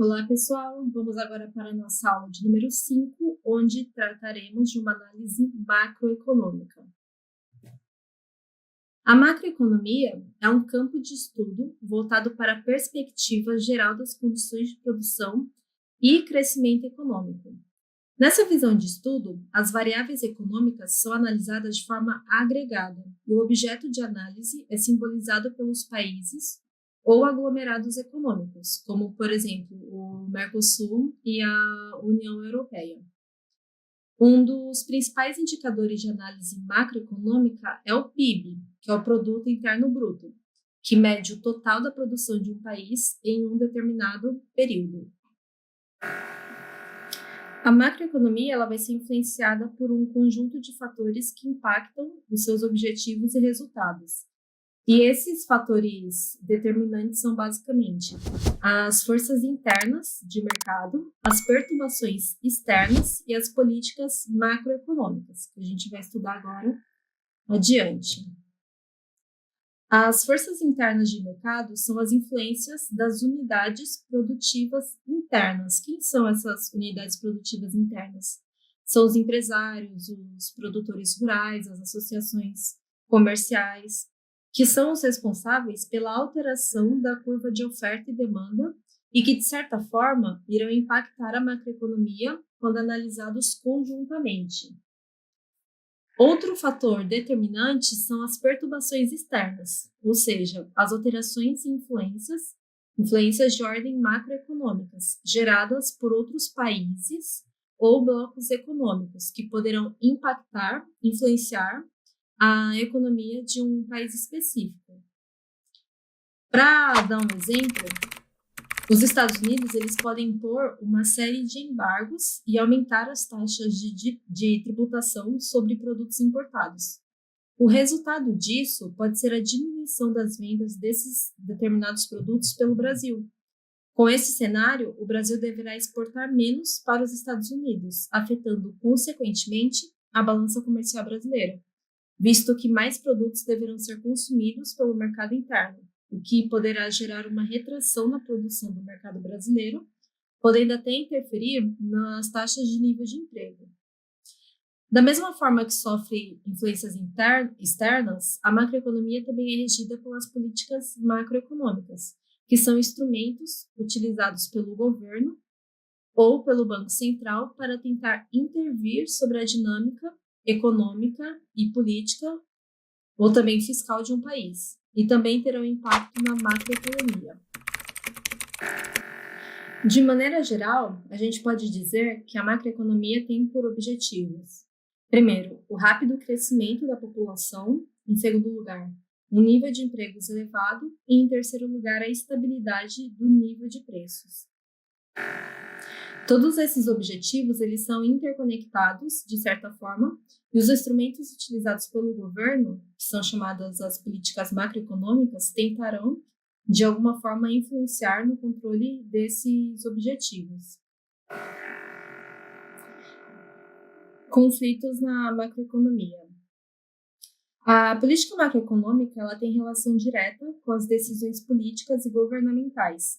Olá, pessoal. Vamos agora para a nossa aula de número 5, onde trataremos de uma análise macroeconômica. A macroeconomia é um campo de estudo voltado para a perspectiva geral das condições de produção e crescimento econômico. Nessa visão de estudo, as variáveis econômicas são analisadas de forma agregada e o objeto de análise é simbolizado pelos países ou aglomerados econômicos, como, por exemplo, o Mercosul e a União Europeia. Um dos principais indicadores de análise macroeconômica é o PIB, que é o Produto Interno Bruto, que mede o total da produção de um país em um determinado período. A macroeconomia ela vai ser influenciada por um conjunto de fatores que impactam os seus objetivos e resultados. E esses fatores determinantes são basicamente as forças internas de mercado, as perturbações externas e as políticas macroeconômicas, que a gente vai estudar agora adiante. As forças internas de mercado são as influências das unidades produtivas internas. Quem são essas unidades produtivas internas? São os empresários, os produtores rurais, as associações comerciais, que são os responsáveis pela alteração da curva de oferta e demanda e que, de certa forma, irão impactar a macroeconomia quando analisados conjuntamente. Outro fator determinante são as perturbações externas, ou seja, as alterações e influências de ordem macroeconômicas, geradas por outros países ou blocos econômicos, que poderão impactar, influenciar a economia de um país específico. Para dar um exemplo, os Estados Unidos eles podem impor uma série de embargos e aumentar as taxas de tributação sobre produtos importados. O resultado disso pode ser a diminuição das vendas desses determinados produtos pelo Brasil. Com esse cenário, o Brasil deverá exportar menos para os Estados Unidos, afetando, consequentemente, a balança comercial brasileira, visto que mais produtos deverão ser consumidos pelo mercado interno, o que poderá gerar uma retração na produção do mercado brasileiro, podendo até interferir nas taxas de nível de emprego. Da mesma forma que sofre influências externas, a macroeconomia também é regida pelas políticas macroeconômicas, que são instrumentos utilizados pelo governo ou pelo Banco Central para tentar intervir sobre a dinâmica econômica e política, ou também fiscal de um país, e também terão impacto na macroeconomia. De maneira geral, a gente pode dizer que a macroeconomia tem por objetivos: primeiro, o rápido crescimento da população; em segundo lugar, um nível de empregos elevado; e em terceiro lugar, a estabilidade do nível de preços. Todos esses objetivos eles são interconectados, de certa forma, e os instrumentos utilizados pelo governo, que são chamadas as políticas macroeconômicas, tentarão, de alguma forma, influenciar no controle desses objetivos. Conflitos na macroeconomia. A política macroeconômica ela tem relação direta com as decisões políticas e governamentais,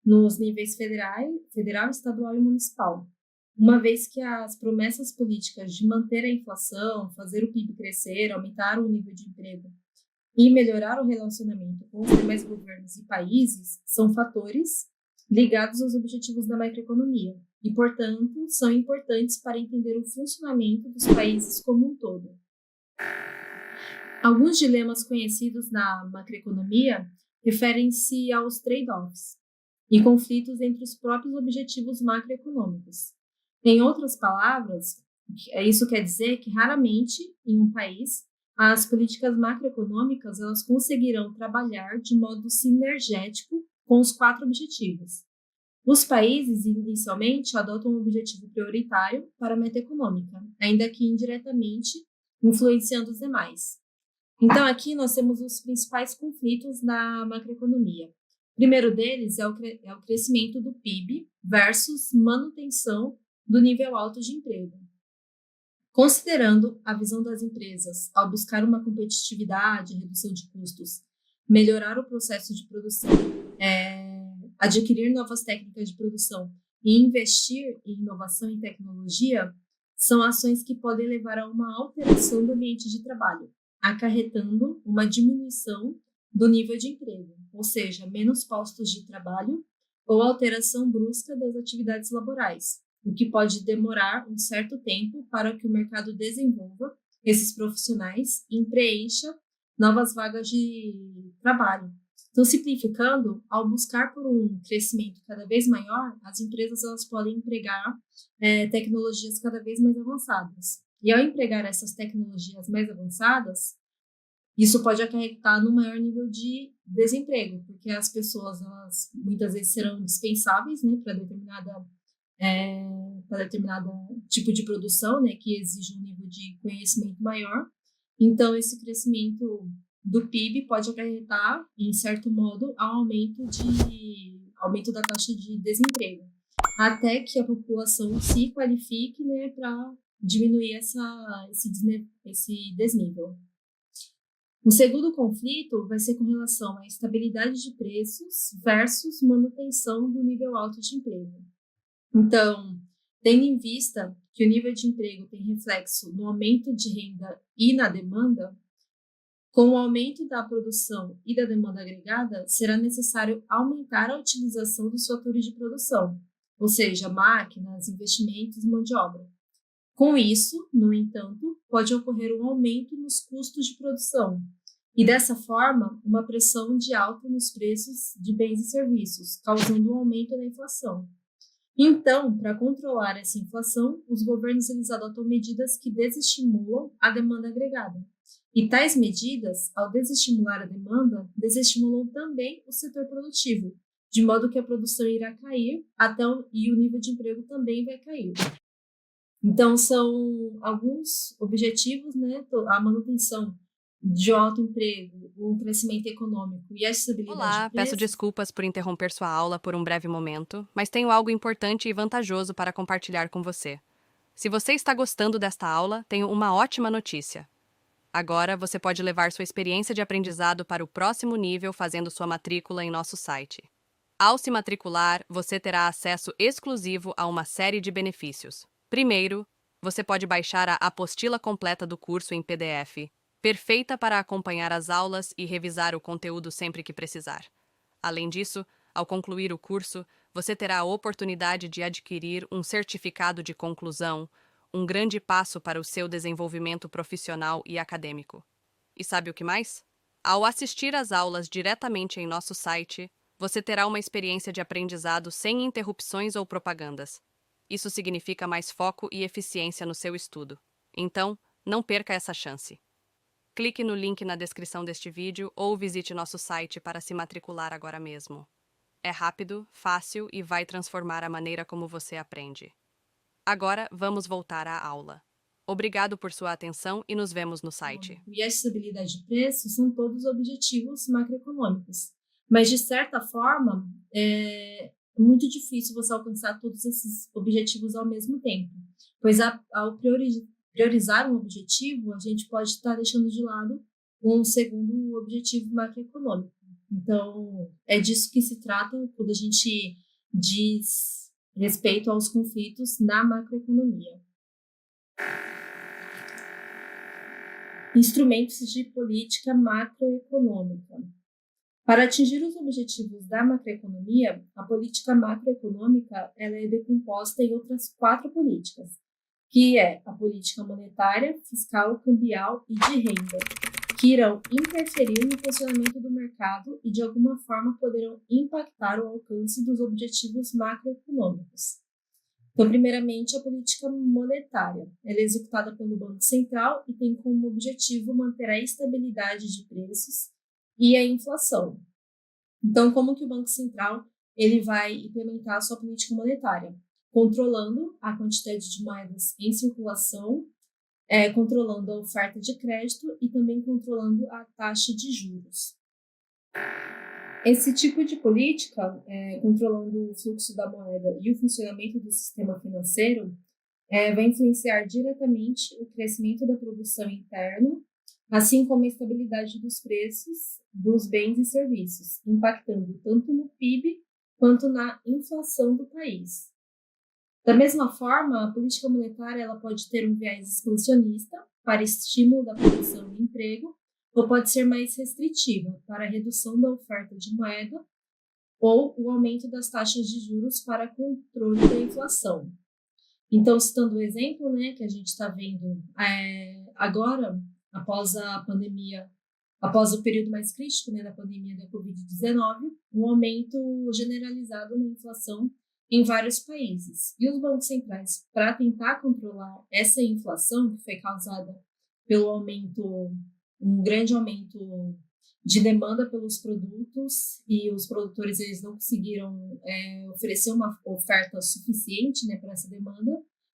nos níveis federal, estadual e municipal, uma vez que as promessas políticas de manter a inflação, fazer o PIB crescer, aumentar o nível de emprego e melhorar o relacionamento com os demais governos e países são fatores ligados aos objetivos da macroeconomia e, portanto, são importantes para entender o funcionamento dos países como um todo. Alguns dilemas conhecidos na macroeconomia referem-se aos trade-offs e conflitos entre os próprios objetivos macroeconômicos. Em outras palavras, isso quer dizer que raramente, em um país, as políticas macroeconômicas elas conseguirão trabalhar de modo sinergético com os 4 objetivos. Os países, inicialmente, adotam um objetivo prioritário para a meta econômica, ainda que indiretamente influenciando os demais. Então, aqui nós temos os principais conflitos na macroeconomia. O primeiro deles é o crescimento do PIB versus manutenção do nível alto de emprego. Considerando a visão das empresas ao buscar uma competitividade, redução de custos, melhorar o processo de produção, adquirir novas técnicas de produção e investir em inovação e tecnologia são ações que podem levar a uma alteração do ambiente de trabalho, acarretando uma diminuição do nível de emprego, ou seja, menos postos de trabalho ou alteração brusca das atividades laborais, o que pode demorar um certo tempo para que o mercado desenvolva esses profissionais e preencha novas vagas de trabalho. Então, simplificando, ao buscar por um crescimento cada vez maior, as empresas elas podem empregar tecnologias cada vez mais avançadas. E ao empregar essas tecnologias mais avançadas, isso pode acarretar no maior nível de desemprego, porque as pessoas elas muitas vezes serão dispensáveis, né, para determinado tipo de produção, né, que exige um nível de conhecimento maior. Então, esse crescimento do PIB pode acarretar, em certo modo, ao aumento da taxa de desemprego, até que a população se qualifique, né, para diminuir esse desnível. O segundo conflito vai ser com relação à estabilidade de preços versus manutenção do nível alto de emprego. Então, tendo em vista que o nível de emprego tem reflexo no aumento de renda e na demanda, com o aumento da produção e da demanda agregada, será necessário aumentar a utilização dos fatores de produção, ou seja, máquinas, investimentos e mão de obra. Com isso, no entanto, pode ocorrer um aumento nos custos de produção e, dessa forma, uma pressão de alta nos preços de bens e serviços, causando um aumento da inflação. Então, para controlar essa inflação, os governos eles adotam medidas que desestimulam a demanda agregada. E tais medidas, ao desestimular a demanda, desestimulam também o setor produtivo, de modo que a produção irá cair e o nível de emprego também vai cair. Então, são alguns objetivos, né? A manutenção de alto emprego, um crescimento econômico e a estabilidade Olá, de peço preços. desculpas por interromper sua aula por um breve momento, mas tenho algo importante e vantajoso para compartilhar com você. Se você está gostando desta aula, tenho uma ótima notícia. Agora você pode levar sua experiência de aprendizado para o próximo nível fazendo sua matrícula em nosso site. Ao se matricular, você terá acesso exclusivo a uma série de benefícios. Primeiro, você pode baixar a apostila completa do curso em PDF, perfeita para acompanhar as aulas e revisar o conteúdo sempre que precisar. Além disso, ao concluir o curso, você terá a oportunidade de adquirir um certificado de conclusão, um grande passo para o seu desenvolvimento profissional e acadêmico. E sabe o que mais? Ao assistir às aulas diretamente em nosso site, você terá uma experiência de aprendizado sem interrupções ou propagandas. Isso significa mais foco e eficiência no seu estudo. Então, não perca essa chance. Clique no link na descrição deste vídeo ou visite nosso site para se matricular agora mesmo. É rápido, fácil e vai transformar a maneira como você aprende. Agora, vamos voltar à aula. Obrigado por sua atenção e nos vemos no site. E a estabilidade de preços são todos objetivos macroeconômicos. Mas, de certa forma, é muito difícil você alcançar todos esses objetivos ao mesmo tempo, pois ao priorizar um objetivo, a gente pode estar deixando de lado um segundo objetivo macroeconômico. Então, é disso que se trata quando a gente diz respeito aos conflitos na macroeconomia. Instrumentos de política macroeconômica. Para atingir os objetivos da macroeconomia, a política macroeconômica ela é decomposta em outras 4 políticas, que é a política monetária, fiscal, cambial e de renda, que irão interferir no funcionamento do mercado e, de alguma forma, poderão impactar o alcance dos objetivos macroeconômicos. Então, primeiramente, a política monetária. Ela é executada pelo Banco Central e tem como objetivo manter a estabilidade de preços e a inflação. Então, como que o Banco Central ele vai implementar a sua política monetária? Controlando a quantidade de moedas em circulação, controlando a oferta de crédito e também controlando a taxa de juros. Esse tipo de política, controlando o fluxo da moeda e o funcionamento do sistema financeiro, vai influenciar diretamente o crescimento da produção interna, assim como a estabilidade dos preços dos bens e serviços, impactando tanto no PIB quanto na inflação do país. Da mesma forma, a política monetária ela pode ter um viés expansionista para estímulo da produção e emprego, ou pode ser mais restritiva para a redução da oferta de moeda ou o aumento das taxas de juros para controle da inflação. Então, citando o exemplo, né, que a gente está vendo agora, após a pandemia, após o período mais crítico, né, da pandemia da Covid-19, um aumento generalizado na inflação em vários países. E os bancos centrais, para tentar controlar essa inflação que foi causada pelo um grande aumento de demanda pelos produtos, e os produtores eles não conseguiram oferecer uma oferta suficiente, né, para essa demanda,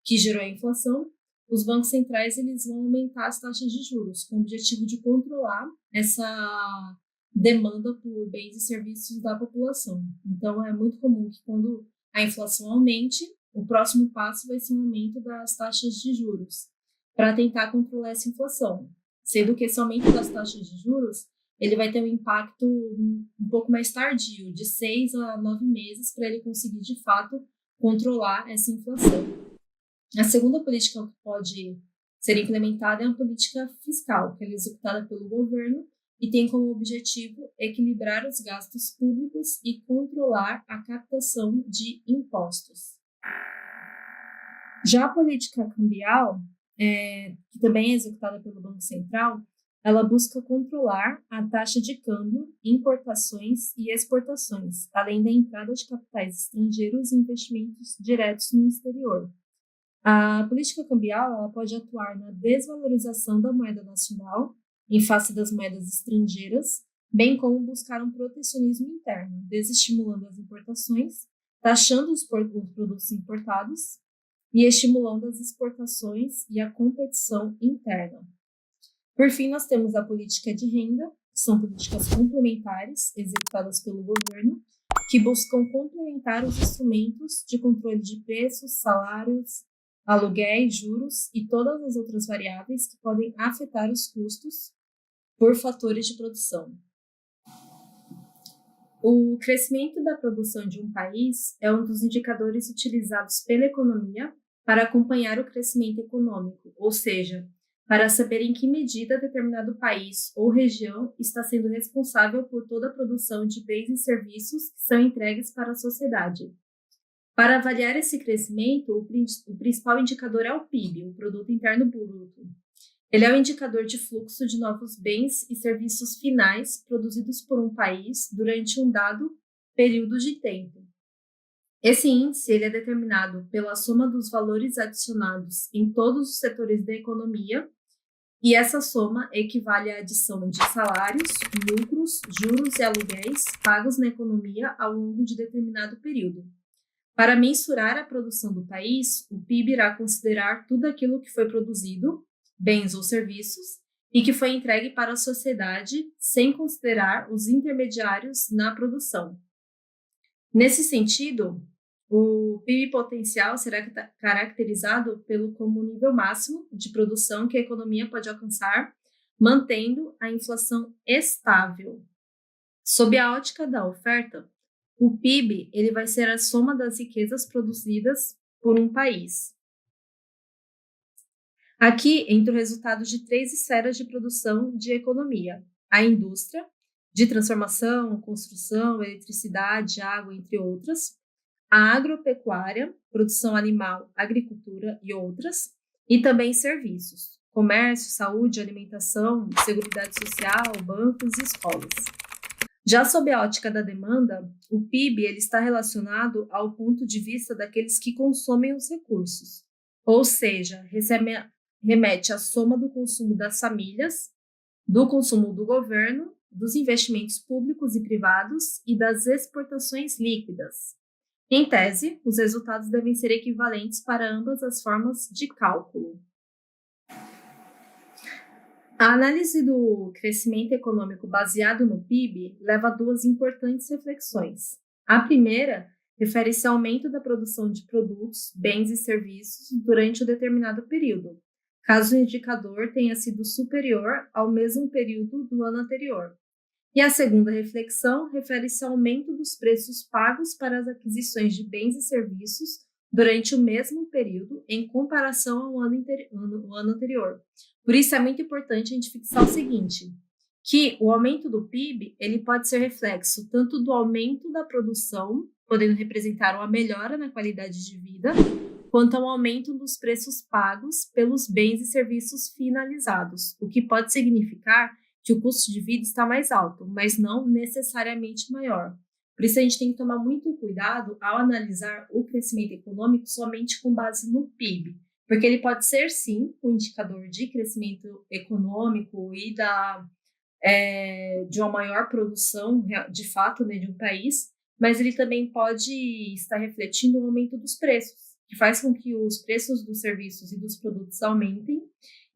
que gerou a inflação. Os bancos centrais eles vão aumentar as taxas de juros, com o objetivo de controlar essa demanda por bens e serviços da população. Então, é muito comum que quando a inflação aumente, o próximo passo vai ser um aumento das taxas de juros, para tentar controlar essa inflação. Sendo que esse aumento das taxas de juros ele vai ter um impacto um pouco mais tardio, de 6 a 9 meses, para ele conseguir, de fato, controlar essa inflação. A segunda política que pode ser implementada é a política fiscal, que é executada pelo governo e tem como objetivo equilibrar os gastos públicos e controlar a captação de impostos. Já a política cambial, que também é executada pelo Banco Central, ela busca controlar a taxa de câmbio, importações e exportações, além da entrada de capitais estrangeiros e investimentos diretos no exterior. A política cambial ela pode atuar na desvalorização da moeda nacional em face das moedas estrangeiras, bem como buscar um protecionismo interno, desestimulando as importações, taxando os produtos importados e estimulando as exportações e a competição interna. Por fim, nós temos a política de renda, que são políticas complementares executadas pelo governo, que buscam complementar os instrumentos de controle de preços, salários, aluguéis, juros e todas as outras variáveis que podem afetar os custos por fatores de produção. O crescimento da produção de um país é um dos indicadores utilizados pela economia para acompanhar o crescimento econômico, ou seja, para saber em que medida determinado país ou região está sendo responsável por toda a produção de bens e serviços que são entregues para a sociedade. Para avaliar esse crescimento, o principal indicador é o PIB, o Produto Interno Bruto. Ele é o indicador de fluxo de novos bens e serviços finais produzidos por um país durante um dado período de tempo. Esse índice ele é determinado pela soma dos valores adicionados em todos os setores da economia, e essa soma equivale à adição de salários, lucros, juros e aluguéis pagos na economia ao longo de determinado período. Para mensurar a produção do país, o PIB irá considerar tudo aquilo que foi produzido, bens ou serviços, e que foi entregue para a sociedade, sem considerar os intermediários na produção. Nesse sentido, o PIB potencial será caracterizado como nível máximo de produção que a economia pode alcançar, mantendo a inflação estável. Sob a ótica da oferta, o PIB ele vai ser a soma das riquezas produzidas por um país. Aqui entra o resultado de 3 esferas de produção de economia: a indústria, de transformação, construção, eletricidade, água, entre outras, a agropecuária, produção animal, agricultura e outras, e também serviços, comércio, saúde, alimentação, seguridade social, bancos e escolas. Já sob a ótica da demanda, o PIB ele está relacionado ao ponto de vista daqueles que consomem os recursos, ou seja, remete à soma do consumo das famílias, do consumo do governo, dos investimentos públicos e privados e das exportações líquidas. Em tese, os resultados devem ser equivalentes para ambas as formas de cálculo. A análise do crescimento econômico baseado no PIB leva a 2 importantes reflexões. A primeira refere-se ao aumento da produção de produtos, bens e serviços durante um determinado período, caso o indicador tenha sido superior ao mesmo período do ano anterior. E a segunda reflexão refere-se ao aumento dos preços pagos para as aquisições de bens e serviços durante o mesmo período em comparação ao ano anterior. Por isso é muito importante a gente fixar o seguinte, que o aumento do PIB ele pode ser reflexo tanto do aumento da produção, podendo representar uma melhora na qualidade de vida, quanto ao aumento dos preços pagos pelos bens e serviços finalizados, o que pode significar que o custo de vida está mais alto, mas não necessariamente maior. Por isso, a gente tem que tomar muito cuidado ao analisar o crescimento econômico somente com base no PIB, porque ele pode ser, sim, um indicador de crescimento econômico e de uma maior produção, de fato, né, de um país, mas ele também pode estar refletindo o aumento dos preços, que faz com que os preços dos serviços e dos produtos aumentem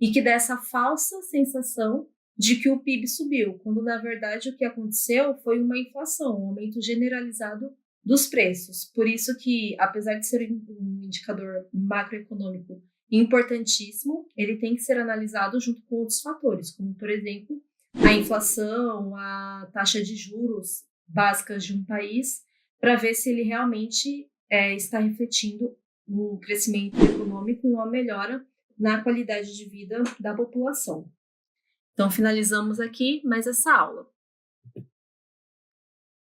e que dá essa falsa sensação de que o PIB subiu, quando na verdade o que aconteceu foi uma inflação, um aumento generalizado dos preços. Por isso que, apesar de ser um indicador macroeconômico importantíssimo, ele tem que ser analisado junto com outros fatores, como, por exemplo, a inflação, a taxa de juros básicas de um país, para ver se ele realmente está refletindo um crescimento econômico e uma melhora na qualidade de vida da população. Então, finalizamos aqui mais essa aula.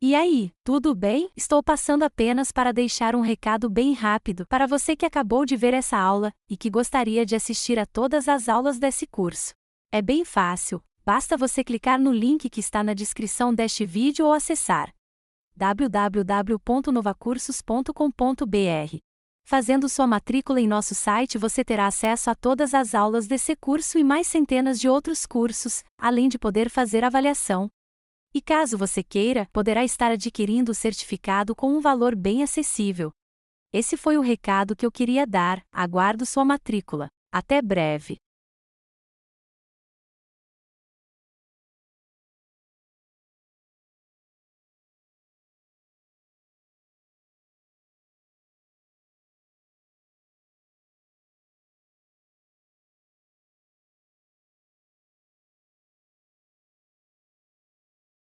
E aí, tudo bem? Estou passando apenas para deixar um recado bem rápido para você que acabou de ver essa aula e que gostaria de assistir a todas as aulas desse curso. É bem fácil, basta você clicar no link que está na descrição deste vídeo ou acessar www.novacursos.com.br. Fazendo sua matrícula em nosso site você terá acesso a todas as aulas desse curso e mais centenas de outros cursos, além de poder fazer avaliação. E caso você queira, poderá estar adquirindo o certificado com um valor bem acessível. Esse foi o recado que eu queria dar, aguardo sua matrícula. Até breve!